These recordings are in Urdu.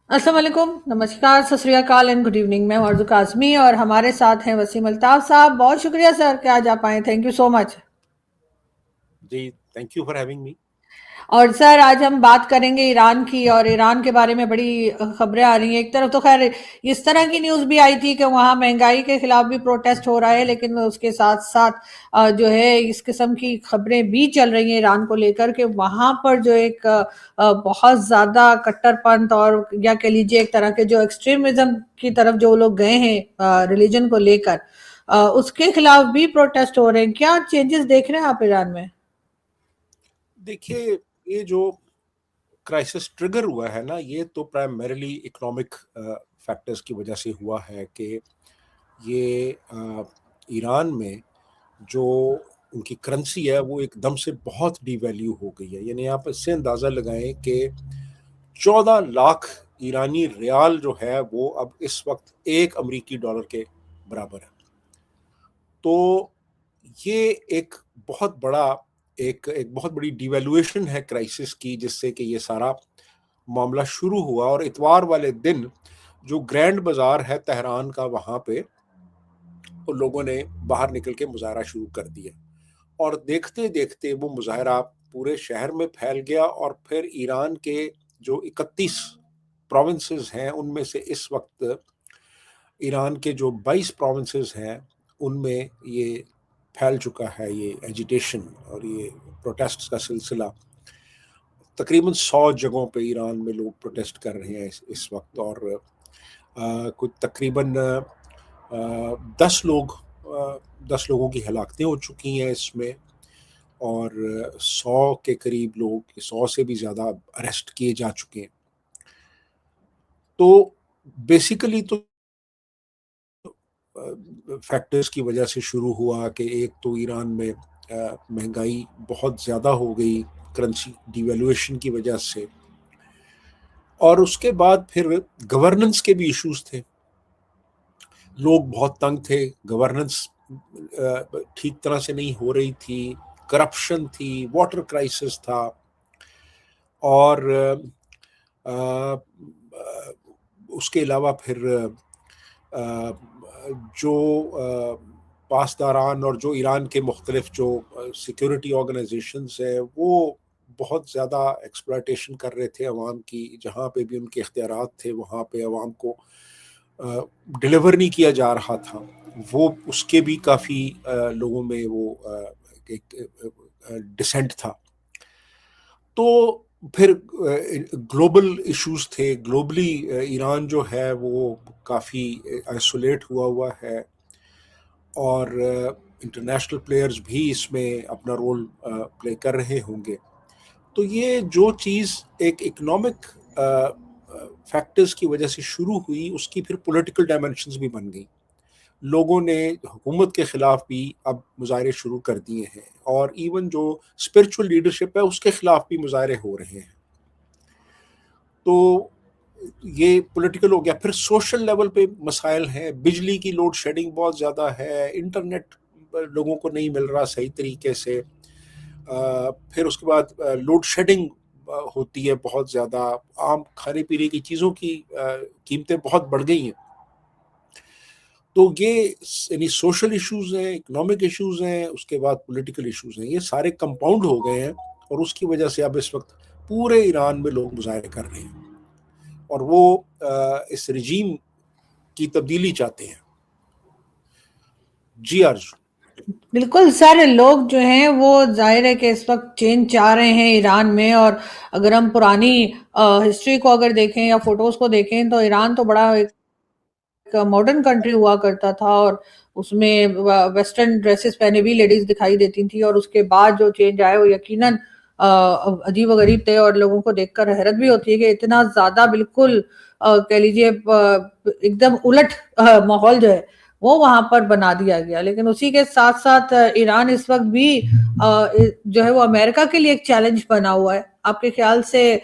السلام علیکم، نمسکار، ست سری اکال اینڈ گڈ ایوننگ. میں ہوں اردو کاظمی اور ہمارے ساتھ ہیں وسیم الطاف صاحب. بہت شکریہ سر کہ آج آپ آئیں. Thank you so much. جی thank you for having me. اور سر آج ہم بات کریں گے ایران کی، اور ایران کے بارے میں بڑی خبریں آ رہی ہیں. ایک طرف تو خیر اس طرح کی نیوز بھی آئی تھی کہ وہاں مہنگائی کے خلاف بھی پروٹیسٹ ہو رہا ہے، لیکن اس کے ساتھ ساتھ جو ہے اس قسم کی خبریں بھی چل رہی ہیں ایران کو لے کر کہ وہاں پر جو ایک بہت زیادہ کٹر پنتھ اور یا کہہ لیجیے ایک طرح کے جو ایکسٹریمزم کی طرف جو لوگ گئے ہیں ریلیجن کو لے کر، اس کے خلاف بھی پروٹیسٹ ہو رہے ہیں. کیا چینجز دیکھ رہے ہیں آپ ایران میں؟ دیکھیے، یہ جو کرائسس ٹریگر ہوا ہے نا، یہ تو پرائمریلی اکنامک فیکٹرز کی وجہ سے ہوا ہے کہ یہ ایران میں جو ان کی کرنسی ہے وہ ایک دم سے بہت ڈی ویلیو ہو گئی ہے. یعنی آپ اس سے اندازہ لگائیں کہ 14 لاکھ ایرانی ریال جو ہے وہ اب اس وقت 1 امریکی ڈالر کے برابر ہے. تو یہ ایک بہت بڑا ایک بہت بڑی ڈیویلویشن ہے کرائسس کی، جس سے کہ یہ سارا معاملہ شروع ہوا. اور اتوار والے دن جو گرینڈ بازار ہے تہران کا، وہاں پہ ان لوگوں نے باہر نکل کے مظاہرہ شروع کر دیا، اور دیکھتے دیکھتے وہ مظاہرہ پورے شہر میں پھیل گیا. اور پھر ایران کے جو 31 پروونسز ہیں ان میں سے اس وقت ایران کے جو 22 پروونسز ہیں ان میں یہ پھیل چکا ہے، یہ ایجیٹیشن اور یہ پروٹیسٹ کا سلسلہ. تقریباً 100 جگہوں پہ ایران میں لوگ پروٹیسٹ کر رہے ہیں اس وقت. اور کچھ تقریباً 10 لوگوں کی ہلاکتیں ہو چکی ہیں اس میں، اور 100 کے قریب لوگ، 100 سے بھی زیادہ اریسٹ کیے جا چکے ہیں. تو بیسیکلی تو فیکٹرز کی وجہ سے شروع ہوا کہ ایک تو ایران میں مہنگائی بہت زیادہ ہو گئی کرنسی ڈیویلویشن کی وجہ سے، اور اس کے بعد پھر گورننس کے بھی ایشوز تھے. لوگ بہت تنگ تھے، گورننس ٹھیک طرح سے نہیں ہو رہی تھی، کرپشن تھی، واٹر کرائسس تھا، اور اس کے علاوہ پھر جو پاسداران اور جو ایران کے مختلف جو سیکیورٹی آرگنائزیشنز ہیں وہ بہت زیادہ ایکسپلائٹیشن کر رہے تھے عوام کی. جہاں پہ بھی ان کے اختیارات تھے وہاں پہ عوام کو ڈیلیور نہیں کیا جا رہا تھا. وہ اس کے بھی کافی لوگوں میں وہ ایک ڈسینٹ تھا. تو پھر گلوبل ایشوز تھے. گلوبلی ایران جو ہے وہ کافی آئسولیٹ ہوا ہے، اور انٹرنیشنل پلیئرز بھی اس میں اپنا رول پلے کر رہے ہوں گے. تو یہ جو چیز ایک اکنامک فیکٹرز کی وجہ سے شروع ہوئی، اس کی پھر پولیٹیکل ڈائمینشنز بھی بن گئی. لوگوں نے حکومت کے خلاف بھی اب مظاہرے شروع کر دیے ہیں، اور ایون جو اسپرچول لیڈرشپ ہے اس کے خلاف بھی مظاہرے ہو رہے ہیں. تو یہ پولیٹیکل ہو گیا. پھر سوشل لیول پہ مسائل ہیں. بجلی کی لوڈ شیڈنگ بہت زیادہ ہے، انٹرنیٹ لوگوں کو نہیں مل رہا صحیح طریقے سے. پھر اس کے بعد لوڈ شیڈنگ ہوتی ہے بہت زیادہ. عام کھانے پینے کی چیزوں کی قیمتیں بہت بڑھ گئی ہیں. تو یہ یعنی سوشل ایشوز ہیں، اکنامک ایشوز ہیں، اس کے بعد پولیٹیکل ایشوز ہیں. یہ سارے کمپاؤنڈ ہو گئے ہیں، اور اس کی وجہ سے اب اس وقت پورے ایران میں لوگ مظاہرے کر رہے ہیں، اور وہ اس رجیم کی تبدیلی چاہتے ہیں. جی آرزو. بالکل سر، لوگ جو ہیں وہ ظاہر ہے کہ اس وقت چینج چاہ رہے ہیں ایران میں. اور اگر ہم پرانی ہسٹری کو اگر دیکھیں یا فوٹوز کو دیکھیں تو ایران تو بڑا ایک ماڈرن کنٹری ہوا کرتا تھا، اور اس میں ویسٹرن ڈریسز پہنے بھی لیڈیز دکھائی دیتی تھی. اور اس کے بعد جو چینج آئے وہ یقیناً عجیب و غریب تھے، اور لوگوں کو دیکھ کر حیرت بھی ہوتی ہے کہ اتنا زیادہ بالکل کہہ لیجیے ایک دم الٹ ماحول جو ہے وہ وہاں پر بنا دیا گیا. لیکن اسی کے ساتھ ساتھ ایران اس وقت بھی جو ہے وہ امریکہ کے لیے ایک چیلنج بنا ہوا ہے. آپ کے خیال سے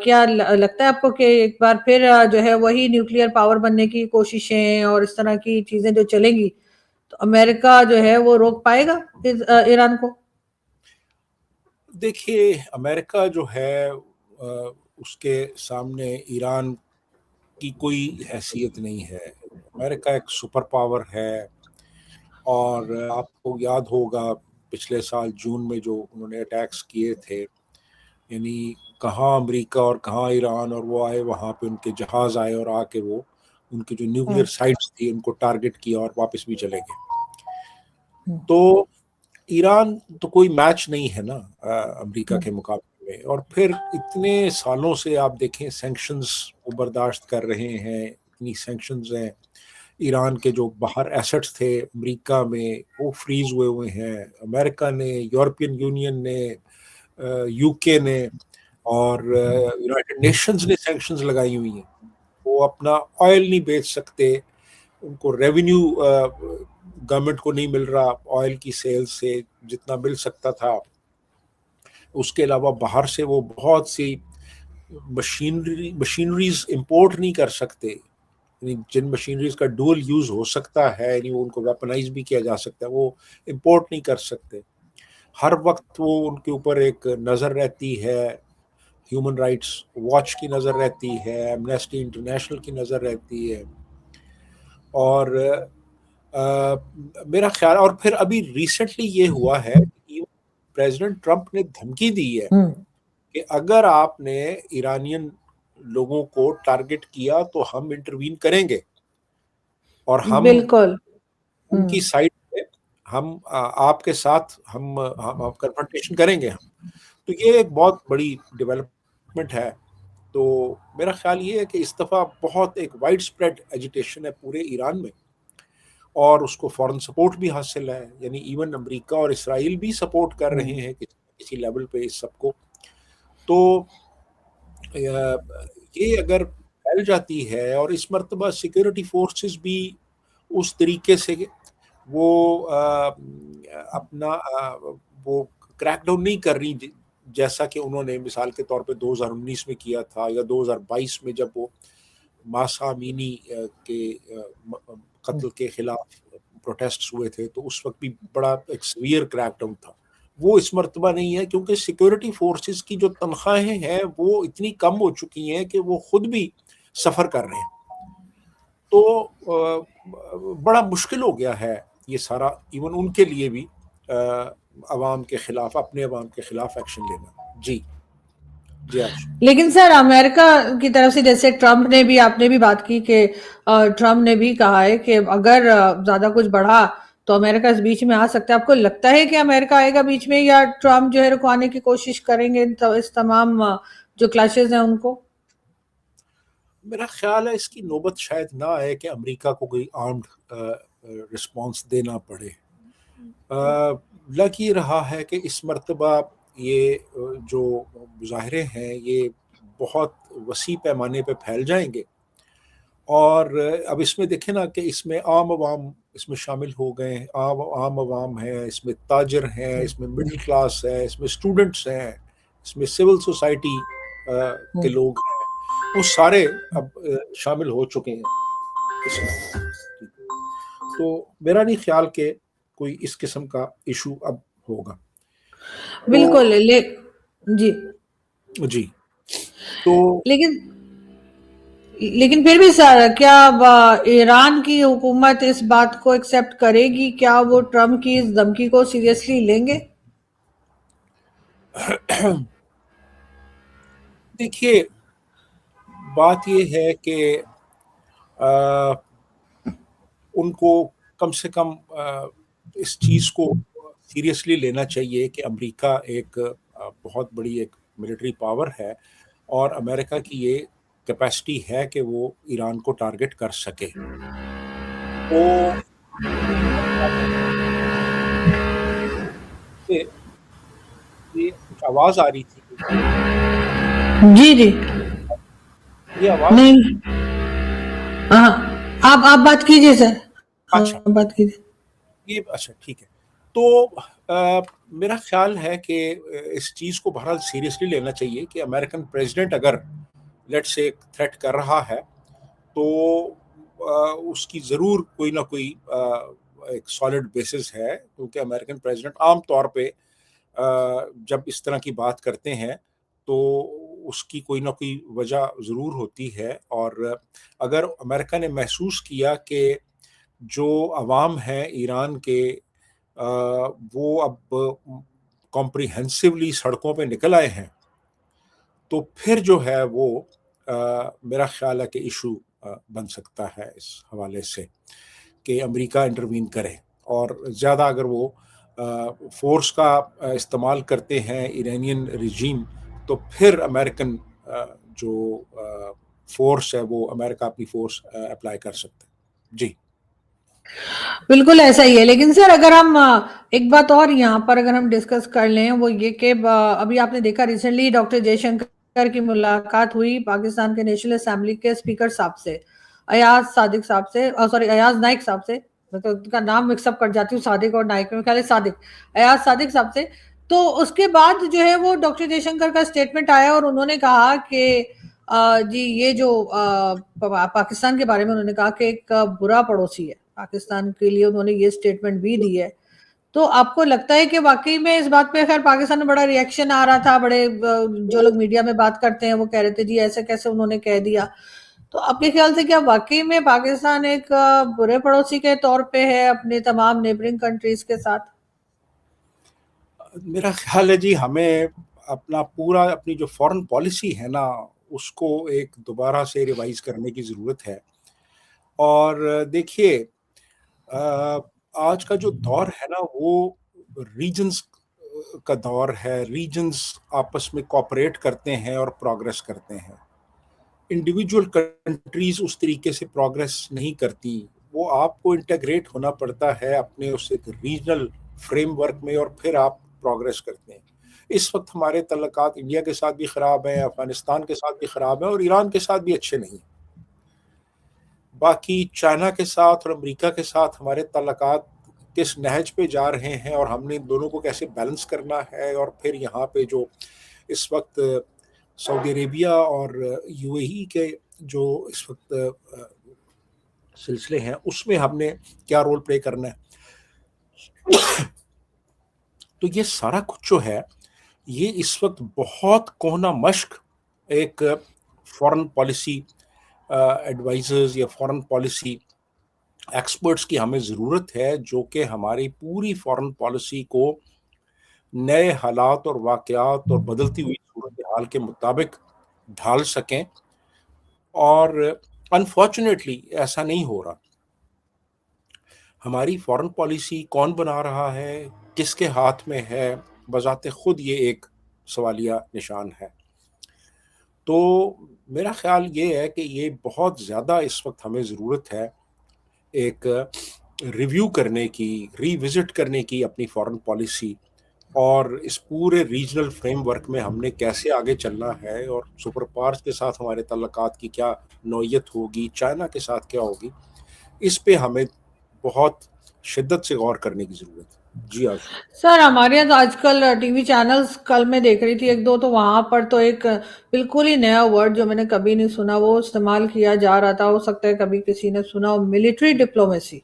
کیا لگتا ہے آپ کو کہ ایک بار پھر جو ہے وہی نیوکلیئر پاور بننے کی کوششیں اور اس طرح کی چیزیں جو چلیں گی تو امریکہ جو ہے وہ روک پائے گا ایران کو؟ دیکھیے، امریکہ جو ہے اس کے سامنے ایران کی کوئی حیثیت نہیں ہے. امریکہ ایک سپر پاور ہے، اور آپ کو یاد ہوگا پچھلے سال جون میں جو انہوں نے اٹیکس کیے تھے، یعنی کہاں امریکہ اور کہاں ایران، اور وہ آئے وہاں پہ ان کے جہاز آئے اور آ کے وہ ان کی جو نیوکلیر سائٹس تھی ان کو ٹارگٹ کیا اور واپس بھی چلے گئے. تو ایران تو کوئی میچ نہیں ہے نا امریکہ کے مقابلے میں. اور پھر اتنے سالوں سے آپ دیکھیں سینکشنز کو برداشت کر رہے ہیں، اتنی سینکشنز ہیں. ایران کے جو باہر ایسٹس تھے امریکہ میں وہ فریز ہوئے ہیں. امریکہ نے، یورپین یونین نے، یو کے نے اور یونائٹڈ نیشنز نے سینکشنز لگائی ہوئی ہیں. وہ اپنا آئل نہیں بیچ سکتے، ان کو ریونیو گورنمنٹ کو نہیں مل رہا آئل کی سیل سے جتنا مل سکتا تھا. اس کے علاوہ باہر سے وہ بہت سی مشینریز امپورٹ نہیں کر سکتے، یعنی جن مشینریز کا ڈول یوز ہو سکتا ہے، یعنی ان کو ویپنائز بھی کیا جا سکتا ہے، وہ امپورٹ نہیں کر سکتے. ہر وقت وہ ان کے اوپر ایک نظر رہتی ہے، ہیومن رائٹس واچ کی نظر رہتی ہے، ایمنیسٹی انٹرنیشنل کی نظر رہتی ہے. اور میرا خیال، اور پھر ابھی ریسنٹلی یہ ہوا ہے کہ پریزیڈنٹ ٹرمپ نے دھمکی دی ہے کہ اگر آپ نے ایرانین لوگوں کو ٹارگٹ کیا تو ہم انٹروین کریں گے اور ہم بالکل ان کی سائڈ پہ ہم آپ کے ساتھ ہم کنفرنٹیشن کریں گے. تو یہ ایک بہت بڑی ڈیولپمنٹ ہے. تو میرا خیال یہ ہے کہ اس دفعہ بہت ایک وائڈ اسپریڈ ایجیٹیشن ہے پورے ایران میں، اور اس کو فورن سپورٹ بھی حاصل ہے. یعنی ایون امریکہ اور اسرائیل بھی سپورٹ کر رہے ہیں کسی لیول پہ اس سب کو. تو یہ اگر پھیل جاتی ہے، اور اس مرتبہ سیکورٹی فورسز بھی اس طریقے سے وہ اپنا وہ کریک ڈاؤن نہیں کر رہی جیسا کہ انہوں نے مثال کے طور پہ 2019 میں کیا تھا، یا 2022 میں جب وہ ماسا امینی کے قتل کے خلاف پروٹیسٹس ہوئے تھے، تو اس وقت بھی بڑا ایک سیویئر کریک ڈاؤن تھا. وہ اس مرتبہ نہیں ہے، کیونکہ سیکورٹی فورسز کی جو تنخواہیں ہیں وہ اتنی کم ہو چکی ہیں کہ وہ خود بھی سفر کر رہے ہیں. تو بڑا مشکل ہو گیا ہے یہ سارا، ایون ان کے لیے بھی عوام کے خلاف، اپنے عوام کے خلاف ایکشن لینا. جی لیکن سر امریکہ کی طرف سے جیسے ٹرمپ نے بھی، آپ نے بھی بات کی کہ ٹرمپ نے بھی کہا ہے کہ اگر زیادہ کچھ بڑھا تو امریکہ اس بیچ میں آ سکتا ہے. آپ کو لگتا ہے کہ امریکہ آئے گا بیچ میں، یا ٹرمپ جو ہے رکوانے کی کوشش کریں گے اس تمام جو کلیشز ہیں ان کو؟ میرا خیال ہے اس کی نوبت شاید نہ آئے کہ امریکہ کو کوئی آرمڈ رسپانس دینا پڑے. لگ ہی رہا ہے کہ اس مرتبہ یہ جو مظاہرے ہیں یہ بہت وسیع پیمانے پہ پھیل جائیں گے. اور اب اس میں دیکھیں نا کہ اس میں عام عوام اس میں شامل ہو گئے ہیں، عام عوام ہیں، اس میں تاجر ہیں، اس میں مڈل کلاس ہے، اس میں اسٹوڈنٹس ہیں، اس میں سول سوسائٹی کے لوگ ہیں، وہ سارے اب شامل ہو چکے ہیں اس میں. تو میرا نہیں خیال کہ کوئی اس قسم کا ایشو اب ہوگا. بالکل. جی تو لیکن پھر بھی سر کیا ایران کی حکومت اس بات کو ایکسپٹ کرے گی؟ کیا وہ ٹرمپ کی اس دھمکی کو سیریسلی لیں گے؟ دیکھیے بات یہ ہے کہ ان کو کم سے کم اس چیز کو سیریسلی لینا چاہیے کہ امریکہ ایک بہت بڑی ایک ملٹری پاور ہے، اور امریکہ کی یہ کیپیسٹی ہے کہ وہ ایران کو ٹارگٹ کر سکے. تو یہ کچھ آواز آ رہی تھی. جی یہ آواز نہیں، ہاں آپ بات کیجئے سر. اچھا بات کیجئے. یہ اچھا ٹھیک ہے. تو میرا خیال ہے کہ اس چیز کو بہرحال سیریسلی لینا چاہیے کہ امریکن پریزیڈنٹ اگر لیٹ سے تھریٹ کر رہا ہے تو اس کی ضرور کوئی نہ کوئی ایک سالڈ بیسس ہے، کیونکہ امریکن پریزیڈنٹ عام طور پہ جب اس طرح کی بات کرتے ہیں تو اس کی کوئی نہ کوئی وجہ ضرور ہوتی ہے، اور اگر امریکہ نے محسوس کیا کہ جو عوام ہیں ایران کے وہ اب کمپریہنسولی سڑکوں پہ نکل آئے ہیں، تو پھر جو ہے وہ میرا خیال ہے کہ ایشو بن سکتا ہے اس حوالے سے کہ امریکہ انٹروین کرے، اور زیادہ اگر وہ فورس کا استعمال کرتے ہیں ایرانین رجیم، تو پھر امریکن جو فورس ہے وہ امریکہ اپنی فورس اپلائی کر سکتا ہے۔ جی بالکل ایسا ہی ہے، لیکن سر اگر ہم ایک بات اور یہاں پر اگر ہم ڈسکس کر لیں، وہ یہ کہ ابھی آپ نے دیکھا ریسنٹلی ڈاکٹر جے شنکر کی ملاقات ہوئی پاکستان کے نیشنل اسمبلی کے اسپیکر صاحب سے، ایاز صادق صاحب سے، سوری ایاز نائک صاحب سے، میں تو ان کا نام مکس اپ کر جاتی ہوں صادق اور نائک میں، خیال ہے صادق، ایاز صادق صاحب سے۔ تو اس کے بعد جو ہے وہ ڈاکٹر جے شنکر کا اسٹیٹمنٹ آیا اور انہوں نے کہا کہ جی یہ جو پاکستان کے بارے میں انہوں نے کہا کہ ایک برا پڑوسی ہے پاکستان کے لیے، انہوں نے یہ سٹیٹمنٹ بھی دی ہے۔ تو آپ کو لگتا ہے کہ واقعی میں اس بات پہ، خیر پاکستان میں بڑا ری ایکشن آ رہا تھا، بڑے جو لوگ میڈیا میں بات کرتے ہیں وہ کہہ رہے تھے جی ایسے کیسے انہوں نے کہہ دیا، تو آپ کے خیال سے کیا واقعی میں پاکستان ایک برے پڑوسی کے طور پہ ہے اپنے تمام نیبرنگ کنٹریز کے ساتھ؟ میرا خیال ہے جی ہمیں اپنی جو فورن پالیسی ہے نا اس کو ایک دوبارہ سے ریوائز کرنے کی ضرورت ہے۔ اور دیکھیے آج کا جو دور ہے نا وہ ریجنز کا دور ہے، ریجنز آپس میں کوآپریٹ کرتے ہیں اور پروگریس کرتے ہیں، انڈیویجول کنٹریز اس طریقے سے پروگریس نہیں کرتی، وہ آپ کو انٹیگریٹ ہونا پڑتا ہے اپنے اس ایک ریجنل فریم ورک میں، اور پھر آپ پروگریس کرتے ہیں۔ اس وقت ہمارے تعلقات انڈیا کے ساتھ بھی خراب ہیں، افغانستان کے ساتھ بھی خراب ہیں، اور ایران کے ساتھ بھی اچھے نہیں۔ باقی چائنا کے ساتھ اور امریکہ کے ساتھ ہمارے تعلقات کس نہج پہ جا رہے ہیں، اور ہم نے دونوں کو کیسے بیلنس کرنا ہے، اور پھر یہاں پہ جو اس وقت سعودی عربیہ اور یو اے ای کے جو اس وقت سلسلے ہیں اس میں ہم نے کیا رول پلے کرنا ہے۔ تو یہ سارا کچھ جو ہے یہ اس وقت بہت کوہنا مشق ایک فورن پالیسی ایڈوائزرز یا فورن پالیسی ایکسپرٹس کی ہمیں ضرورت ہے، جو کہ ہماری پوری فورن پالیسی کو نئے حالات اور واقعات اور بدلتی ہوئی صورتحال کے مطابق ڈھال سکیں۔ اور انفارچونیٹلی ایسا نہیں ہو رہا۔ ہماری فورن پالیسی کون بنا رہا ہے، کس کے ہاتھ میں ہے، بذات خود یہ ایک سوالیہ نشان ہے۔ تو میرا خیال یہ ہے کہ یہ بہت زیادہ اس وقت ہمیں ضرورت ہے ایک ریویو کرنے کی، ری وزٹ کرنے کی اپنی فورن پالیسی، اور اس پورے ریجنل فریم ورک میں ہم نے کیسے آگے چلنا ہے، اور سپر پاورز کے ساتھ ہمارے تعلقات کی کیا نوعیت ہوگی، چائنا کے ساتھ کیا ہوگی، اس پہ ہمیں بہت شدت سے غور کرنے کی ضرورت ہے۔ جی سر ہمارے یہاں تو آج کل ٹی وی چینلز، کل میں دیکھ رہی تھی ایک دو، تو وہاں پر تو ایک بالکل ہی نیا ورڈ جو میں نے کبھی نہیں سنا وہ استعمال کیا جا رہا تھا، ہو سکتا ہے کبھی کسی نے سنا ہو، ملٹری ڈپلومیسی۔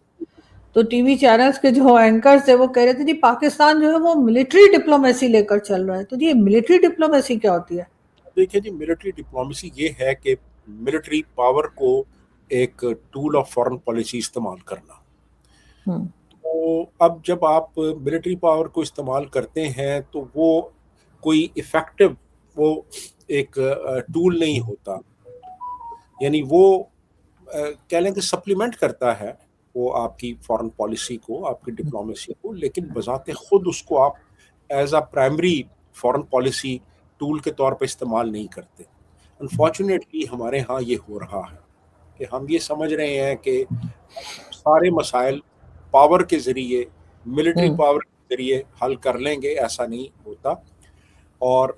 تو ٹی وی چینلز کے جو اینکرز تھے وہ کہہ رہے تھے جی پاکستان جو ہے وہ ملٹری ڈپلومیسی لے کر چل رہا ہے، تو جی ملٹری ڈپلومیسی کیا ہوتی ہے؟ دیکھیں جی، ملٹری ڈپلومیسی یہ ہے کہ ملٹری پاور کو ایک ٹول آف فورن پالیسی استعمال کرنا۔ تو اب جب آپ ملٹری پاور کو استعمال کرتے ہیں تو وہ کوئی ایفیکٹو وہ ایک ٹول نہیں ہوتا، یعنی وہ کہہ لیں کہ سپلیمنٹ کرتا ہے وہ آپ کی فورن پالیسی کو، آپ کی ڈپلومیسی کو، لیکن بذات خود اس کو آپ as a primary foreign policy tool کے طور پہ استعمال نہیں کرتے۔ انفارچونیٹلی ہمارے ہاں یہ ہو رہا ہے کہ ہم یہ سمجھ رہے ہیں کہ سارے مسائل پاور کے ذریعے، ملٹری پاور کے ذریعے حل کر لیں گے، ایسا نہیں ہوتا۔ اور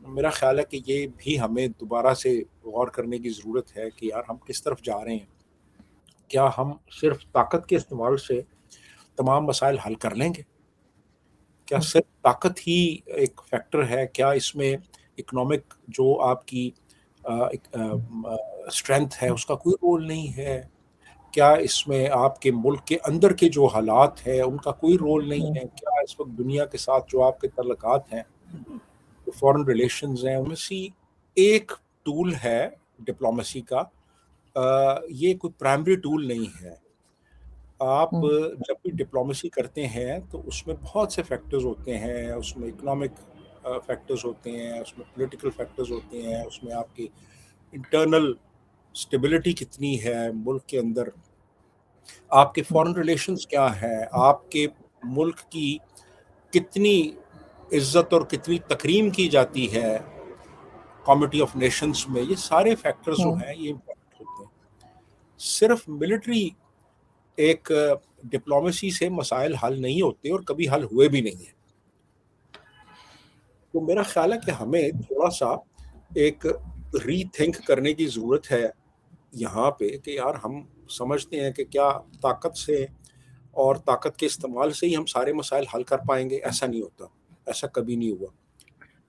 میرا خیال ہے کہ یہ بھی ہمیں دوبارہ سے غور کرنے کی ضرورت ہے کہ یار ہم کس طرف جا رہے ہیں۔ کیا ہم صرف طاقت کے استعمال سے تمام مسائل حل کر لیں گے؟ کیا صرف طاقت ہی ایک فیکٹر ہے؟ کیا اس میں اکنامک جو آپ کی اسٹرینتھ ہے اس کا کوئی رول نہیں ہے؟ کیا اس میں آپ کے ملک کے اندر کے جو حالات ہیں ان کا کوئی رول نہیں ہے؟ کیا اس وقت دنیا کے ساتھ جو آپ کے تعلقات ہیں، فورن ریلیشنز ہیں، ان میں سی ایک ٹول ہے ڈپلومیسی کا، یہ کوئی پرائمری ٹول نہیں ہے. آپ جب بھی ڈپلومیسی کرتے ہیں تو اس میں بہت سے فیکٹرز ہوتے ہیں، اس میں اکنامک فیکٹرز ہوتے ہیں، اس میں پولیٹیکل فیکٹرز ہوتے ہیں، اس میں آپ کی انٹرنل اسٹیبلٹی کتنی ہے ملک کے اندر، آپ کے فارن ریلیشنز کیا ہیں، آپ کے ملک کی کتنی عزت اور کتنی تکریم کی جاتی ہے کمیٹی آف نیشنز میں. یہ سارے فیکٹرز جو ہیں یہ امپورٹنٹ ہوتے ہیں. صرف ملٹری ایک ڈپلومیسی سے مسائل حل نہیں ہوتے اور کبھی حل ہوئے بھی نہیں ہیں. تو میرا خیال ہے کہ ہمیں تھوڑا سا ایک ری تھنک کرنے کی ضرورت ہے یہاں پہ کہ یار ہم سمجھتے ہیں کہ کیا طاقت سے اور طاقت کے استعمال سے ہی ہم سارے مسائل حل کر پائیں گے. ایسا نہیں ہوتا، ایسا کبھی نہیں ہوا.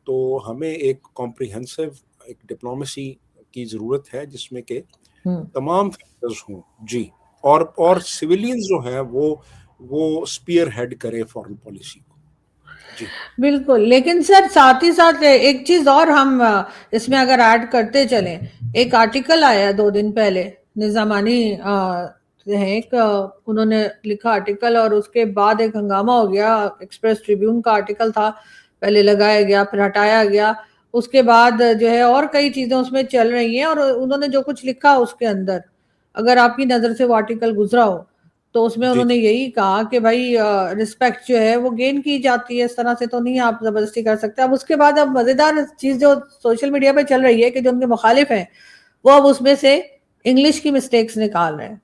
تو ہمیں ایک کمپریہنسو ایک ڈپلومیسی کی ضرورت ہے جس میں کہ تمام فیکٹرز ہوں. جی، اور سویلینز جو ہیں وہ اسپیئر ہیڈ کرے فارن پالیسی کو. جی بالکل. لیکن سر ساتھ ہی ساتھ ایک چیز اور ہم اس میں اگر ایڈ کرتے چلیں، ایک آرٹیکل آیا 2 دن پہلے، نظامانی ایک انہوں نے لکھا آرٹیکل، اور اس کے بعد ایک ہنگامہ ہو گیا. ایکسپریس ٹریبیون کا آرٹیکل تھا، پہلے لگایا گیا پھر ہٹایا گیا، اس کے بعد جو ہے اور کئی چیزیں اس میں چل رہی ہیں، اور انہوں نے جو کچھ لکھا اس کے اندر اگر آپ کی نظر سے وہ آرٹیکل گزرا ہو تو اس میں جی انہوں نے یہی کہا کہ بھائی رسپیکٹ جو ہے وہ گین کی جاتی ہے، اس طرح سے تو نہیں آپ زبردستی کر سکتے. اب اس کے بعد اب مزیدار چیز جو سوشل میڈیا پہ چل رہی ہے کہ جو ان کے مخالف ہیں وہ اب اس میں سے انگلش کی مسٹیکس نکال رہے ہیں.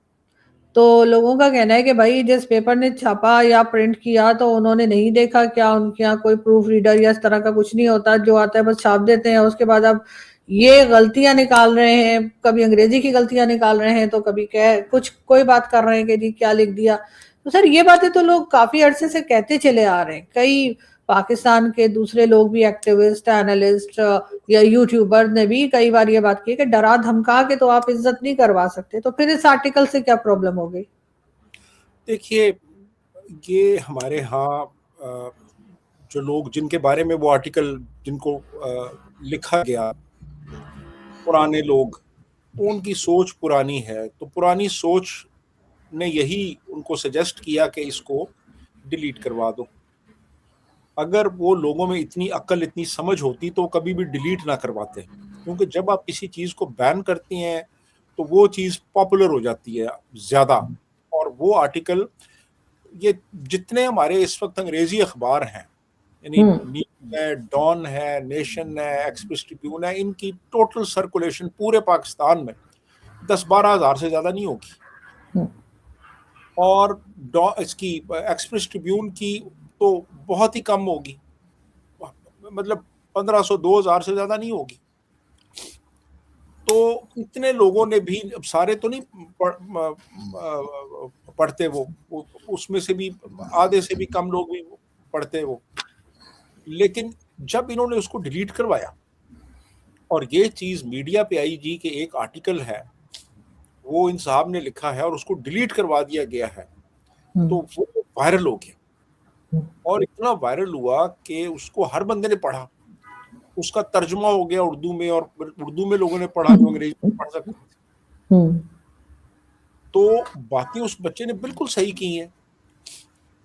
تو لوگوں کا کہنا ہے کہ بھائی جس پیپر نے چھاپا یا پرنٹ کیا تو انہوں نے نہیں دیکھا، کیا ان کے یہاں کوئی پروف ریڈر یا اس طرح کا کچھ نہیں ہوتا، جو آتا ہے بس چھاپ دیتے ہیں. اس کے بعد اب یہ غلطیاں نکال رہے ہیں، کبھی انگریزی کی غلطیاں نکال رہے ہیں تو کبھی کچھ کوئی بات کر رہے ہیں کہ جی کیا لکھ دیا. تو سر یہ باتیں تو لوگ کافی عرصے سے کہتے چلے آ رہے ہیں. کئی پاکستان کے دوسرے لوگ بھی، ایکٹیوسٹ، اینالسٹ یا یوٹیوبر نے بھی کئی بار یہ بات کی کہ ڈرا دھمکا کے تو آپ عزت نہیں کروا سکتے. تو پھر اس آرٹیکل سے کیا پرابلم ہو گئی؟ دیکھیے، یہ ہمارے ہاں جو لوگ جن کے بارے میں وہ آرٹیکل جن کو لکھا گیا، پرانے لوگ، ان کی سوچ پرانی ہے. تو پرانی سوچ نے یہی ان کو سجیسٹ کیا کہ اس کو ڈیلیٹ کروا دو. اگر وہ لوگوں میں اتنی عقل، اتنی سمجھ ہوتی تو کبھی بھی ڈیلیٹ نہ کرواتے. کیونکہ جب آپ کسی چیز کو بین کرتی ہیں تو وہ چیز پاپولر ہو جاتی ہے زیادہ. اور وہ آرٹیکل، یہ جتنے ہمارے اس وقت انگریزی اخبار ہیں، یعنی نیوز ہے، ڈان ہے، نیشن ہے، ایکسپریس ٹریبیون ہے، ان کی ٹوٹل سرکولیشن پورے پاکستان میں 10-12 ہزار سے زیادہ نہیں ہوگی. اور اس کی ایکسپریس ٹریبیون کی تو بہت ہی کم ہوگی، مطلب 1500 2000 سے زیادہ نہیں ہوگی. تو اتنے لوگوں نے بھی، سارے تو نہیں پڑھتے، وہ اس میں سے بھی آدھے سے بھی کم لوگ بھی پڑھتے وہ. لیکن جب انہوں نے اس کو ڈیلیٹ کروایا اور یہ چیز میڈیا پہ آئی جی کہ ایک آرٹیکل ہے وہ ان صاحب نے لکھا ہے اور اس کو ڈیلیٹ کروا دیا گیا ہے، تو وہ وائرل ہو گیا. اور اتنا وائرل ہوا کہ اس کو ہر بندے نے پڑھا، اس کا ترجمہ ہو گیا اردو میں، اور اردو میں لوگوں نے پڑھا جو انگریزی میں پڑھ سکتے تھے. تو باتیں اس بچے نے بالکل صحیح کی ہیں،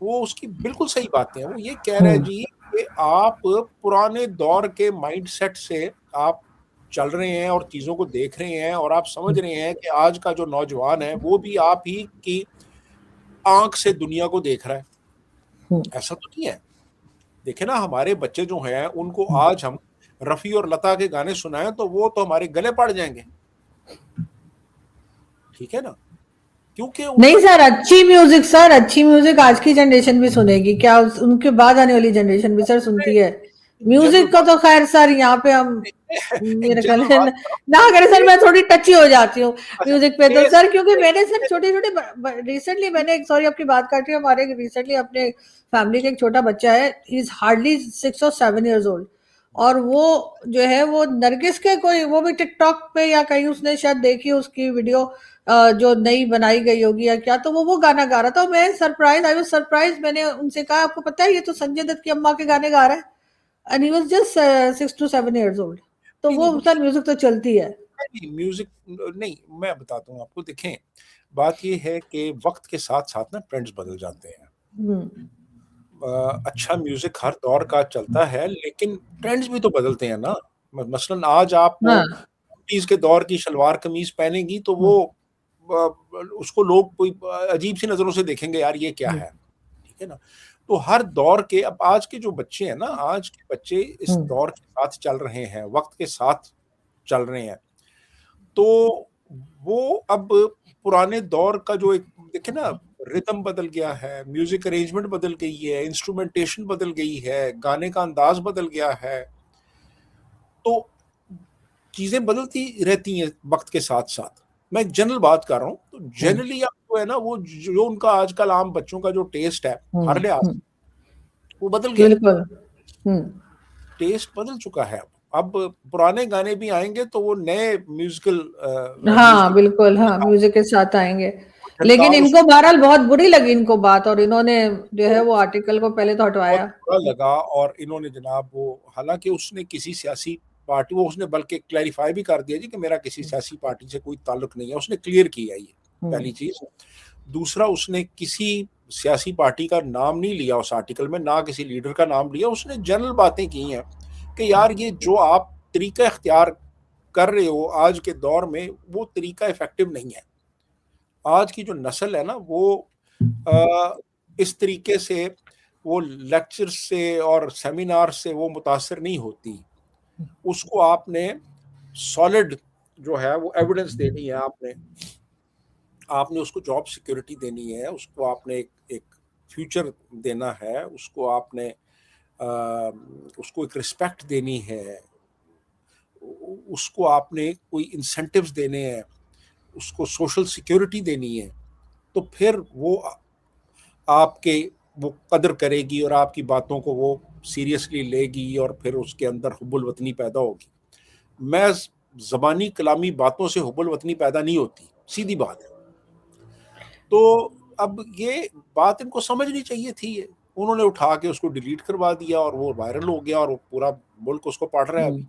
وہ اس کی بالکل صحیح باتیں ہیں. وہ یہ کہہ رہے ہیں جی کہ آپ پرانے دور کے مائنڈ سیٹ سے آپ چل رہے ہیں اور چیزوں کو دیکھ رہے ہیں، اور آپ سمجھ رہے ہیں کہ آج کا جو نوجوان ہے وہ بھی آپ ہی کی آنکھ سے دنیا کو دیکھ رہا ہے. ایسا تو نہیں ہے. دیکھیں نا، ہمارے بچے جو ہیں ان کو آج ہم رفیع اور لتا کے گانے سنائیں تو وہ تو ہمارے گلے پڑ جائیں گے. ٹھیک ہے نا، کیونکہ ان کا نہیں سر، اچھی میوزک، سر اچھی میوزک آج کی جنریشن بھی سنے گی، کیا ان کے بعد آنے والی جنریشن بھی سر سنتی ہے میوزک کا؟ تو خیر سر یہاں پہ ہم میرے خیال ہے نہ کریں سر، میں تھوڑی ٹچی ہو جاتی ہوں میوزک پہ تو سر، کیونکہ میں نے سر چھوٹے چھوٹے ریسنٹلی میں نے، سوری آپ کی بات کاٹ رہی ہوں، ہمارے ریسنٹلی اپنے فیملی کے ایک چھوٹا بچہ ہے، ہی is hardly 6 or 7 years old، اور وہ جو ہے وہ نرگس کے کوئی، وہ بھی ٹک ٹاک پہ یا کہیں اس نے شاید دیکھی اس کی ویڈیو جو نئی بنائی گئی ہوگی یا کیا، تو وہ گانا گا رہا تھا. میں سرپرائز، آئی واز سرپرائز. میں نے ان سے کہا آپ کو پتا ہے یہ تو سنجے دت کی اماں کے گانے گا رہا ہے، and he was just 6 to 7 years old. تو وہ سر میوزک تو چلتی ہے. میوزک نہیں، میں بتاتا ہوں آپ کو. دیکھیں بات یہ ہے کہ وقت کے ساتھ ساتھ نا ٹرینڈز بدل جاتے ہیں. اچھا میوزک ہر دور کا چلتا ہے لیکن ٹرینڈز بھی تو بدلتے ہیں نا. مثلاً آج آپ وہ 40s کے دور کی شلوار قمیض پہنیں گی تو وہ اس کو لوگ کوئی عجیب سی نظروں سے دیکھیں گے، یار یہ کیا ہے. ٹھیک ہے نا. تو ہر دور کے، اب آج کے جو بچے ہیں نا، آج کے بچے اس دور کے ساتھ چل رہے ہیں، وقت کے ساتھ چل رہے ہیں. تو وہ اب پرانے دور کا جو ایک دیکھیں نا، ریتم بدل گیا ہے، میوزک ارینجمنٹ بدل گئی ہے، انسٹرومنٹیشن بدل گئی ہے، گانے کا انداز بدل گیا ہے. تو چیزیں بدلتی رہتی ہیں وقت کے ساتھ ساتھ. میں ایک جنرل بات کر رہا ہوں. تو جنرلی آپ کو ہے نا، وہ جو ان کا آج کل عام بچوں کا جو ٹیسٹ ہے ہر لحاظ وہ بدل گیا. بالکل ٹیسٹ بدل چکا ہے. اب پرانے گانے بھی آئیں گے تو وہ نئے میوزیکل بالکل میوزک کے ساتھ آئیں گے. لیکن ان کو بہرحال بہت بری لگی ان کو بات، اور انہوں نے جو ہے وہ آرٹیکل کو پہلے تو ہٹوایا. بہت برا لگا. اور انہوں نے جناب وہ، حالانکہ اس نے کسی سیاسی پارٹی، وہ اس نے بلکہ کلیریفائی بھی کر دیا جی کہ میرا کسی سیاسی پارٹی سے کوئی تعلق نہیں ہے. اس نے کلیئر کیا یہ پہلی چیز. دوسرا، اس نے کسی سیاسی پارٹی کا نام نہیں لیا اس آرٹیکل میں، نہ کسی لیڈر کا نام لیا. اس نے جنرل باتیں کی ہیں کہ یار یہ جو آپ طریقہ اختیار کر رہے ہو آج کے دور میں، وہ طریقہ افیکٹو نہیں ہے. آج کی جو نسل ہے نا، وہ اس طریقے سے وہ لیکچر سے اور سیمینار سے وہ متاثر نہیں ہوتی. اس کو آپ نے سالڈ جو ہے وہ ایویڈنس دینی ہے. آپ نے اس کو جاب سیکیورٹی دینی ہے، اس کو آپ نے ایک فیوچر دینا ہے، اس کو آپ نے اس کو ایک رسپیکٹ دینی ہے، اس کو آپ نے کوئی انسینٹیوز دینے ہیں، اس کو سوشل سیکیورٹی دینی ہے. تو پھر وہ آپ کے وہ قدر کرے گی اور آپ کی باتوں کو وہ سیریسلی لے گی، اور پھر اس کے اندر حب الوطنی پیدا ہوگی. میں زبانی کلامی باتوں سے حب الوطنی پیدا نہیں ہوتی، سیدھی بات ہے. تو اب یہ بات ان کو سمجھنی چاہیے تھی. انہوں نے اٹھا کے اس کو ڈیلیٹ کروا دیا اور وہ وائرل ہو گیا، اور پورا ملک اس کو پڑھ رہا ہے ابھی.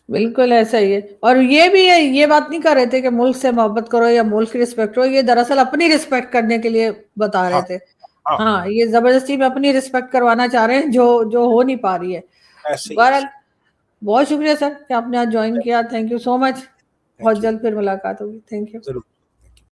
بالکل ایسا ہی ہے. اور یہ بھی ہے، یہ بات نہیں کر رہے تھے کہ ملک سے محبت کرو یا ملک کی رسپیکٹ کرو، یہ دراصل اپنی رسپیکٹ کرنے کے لیے بتا رہے تھے. یہ زبردستی میں اپنی رسپیکٹ کروانا چاہ رہے ہیں جو ہو نہیں پا رہی ہے. بہرحال بہت شکریہ سر کہ آپ نے آج جوائن کیا. تھینک یو سو مچ. بہت جلد پھر ملاقات ہوگی. Thank you.